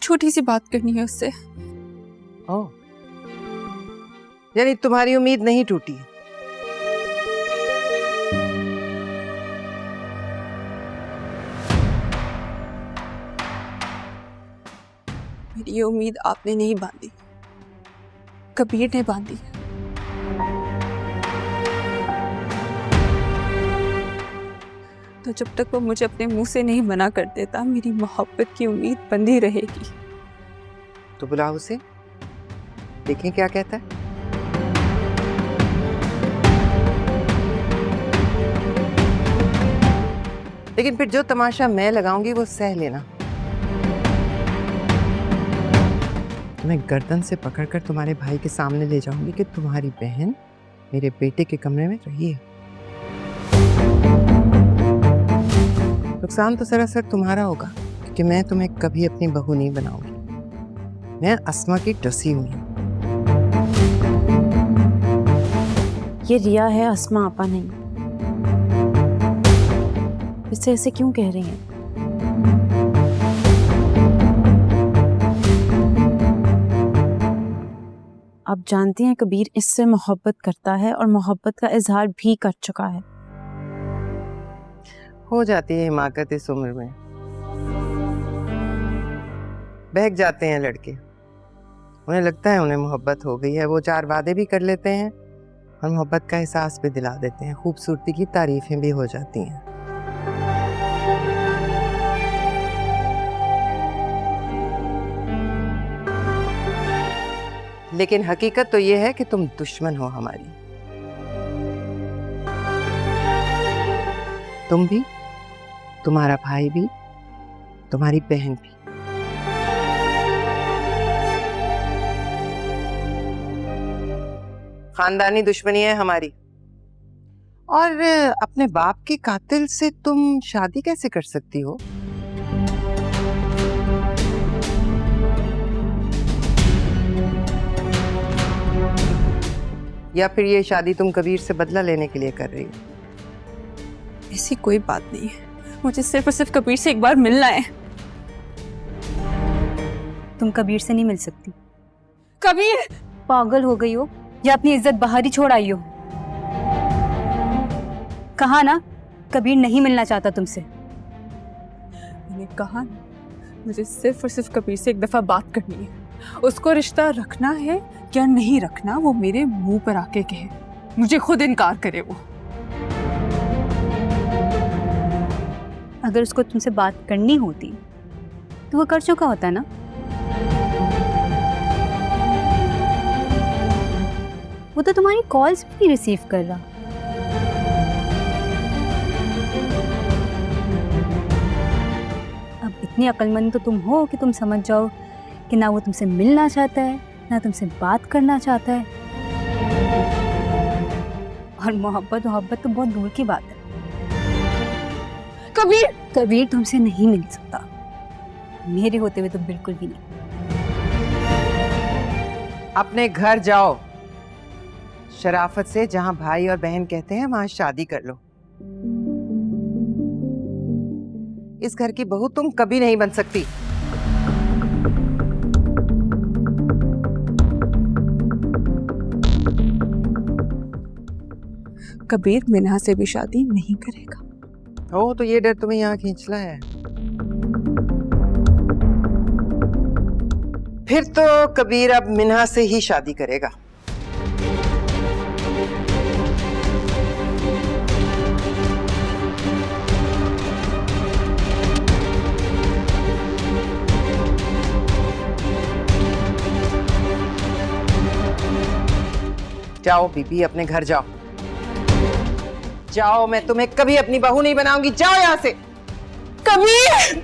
छोटी सी बात करनी है उससे। ओह, यानी तुम्हारी उम्मीद नहीं टूटी? मेरी ये उम्मीद आपने नहीं बांधी, कबीर ने बांधी। तो जब तक वो मुझे अपने मुंह से नहीं मना कर देता, मेरी मोहब्बत की उम्मीद बंधी रहेगी। तो बुलाओ उसे, देखें क्या कहता है। लेकिन फिर जो तमाशा मैं लगाऊंगी वो सह लेना। मैं गर्दन से पकड़कर तुम्हारे भाई के सामने ले जाऊंगी कि तुम्हारी बहन मेरे बेटे के कमरे में रही है। नुकसान तो सरासर तुम्हारा होगा, क्योंकि मैं तुम्हें कभी अपनी बहू नहीं बनाऊंगी। मैं अस्मा की डसी हुई हूँ। ये रिया है, अस्मा आपा नहीं। इससे ऐसे क्यों कह रही हैं? आप जानती हैं कबीर इससे मोहब्बत करता है और मोहब्बत का इजहार भी कर चुका है। हो जाती है हिमाकत इस उम्र में, बहक जाते हैं लड़के। उन्हें लगता है उन्हें मोहब्बत हो गई है, वो 4 वादे भी कर लेते हैं और मोहब्बत का एहसास भी दिला देते हैं, खूबसूरती की तारीफें भी हो जाती हैं। लेकिन हकीकत तो ये है कि तुम दुश्मन हो हमारी। तुम भी, तुम्हारा भाई भी, तुम्हारी बहन भी। खानदानी दुश्मनी है हमारी। और अपने बाप के कातिल से तुम शादी कैसे कर सकती हो? या फिर ये शादी तुम कबीर से बदला लेने के लिए कर रही हो? ऐसी कोई बात नहीं है, मुझे सिर्फ और सिर्फ कबीर से एक बार मिलना है। तुम कबीर से नहीं मिल सकती। कबीर! पागल हो गई हो या अपनी इज्जत बाहर ही छोड़ आई हो? कहा ना कबीर नहीं मिलना चाहता तुमसे। मैंने कहा ना, मुझे सिर्फ और सिर्फ कबीर से एक दफा बात करनी है। उसको रिश्ता रखना है या नहीं रखना वो मेरे मुंह पर आके कहे, मुझे खुद इनकार करे वो। अगर उसको तुमसे बात करनी होती तो वो कर चुका होता ना। वो तो तुम्हारी कॉल्स भी नहीं रिसीव कर रहा। अब इतनी अक्लमंद तो तुम हो कि तुम समझ जाओ कि ना वो तुमसे मिलना चाहता है ना तुमसे बात करना चाहता है। और मोहब्बत तो बहुत दूर की बात है। कबीर तुमसे नहीं मिल सकता, मेरे होते हुए तो बिल्कुल भी नहीं। अपने घर जाओ, शराफत से जहां भाई और बहन कहते हैं वहां शादी कर लो। इस घर की बहू तुम कभी नहीं बन सकती। कबीर मिन्हा से भी शादी नहीं करेगा। ओ, तो ये डर तुम्हें यहाँ खींचना है। फिर तो कबीर अब मिन्हा से ही शादी करेगा। जाओ बीबी, अपने घर जाओ। जाओ, मैं तुम्हें कभी अपनी बहू नहीं बनाऊंगी। जाओ यहाँ से। कबीर!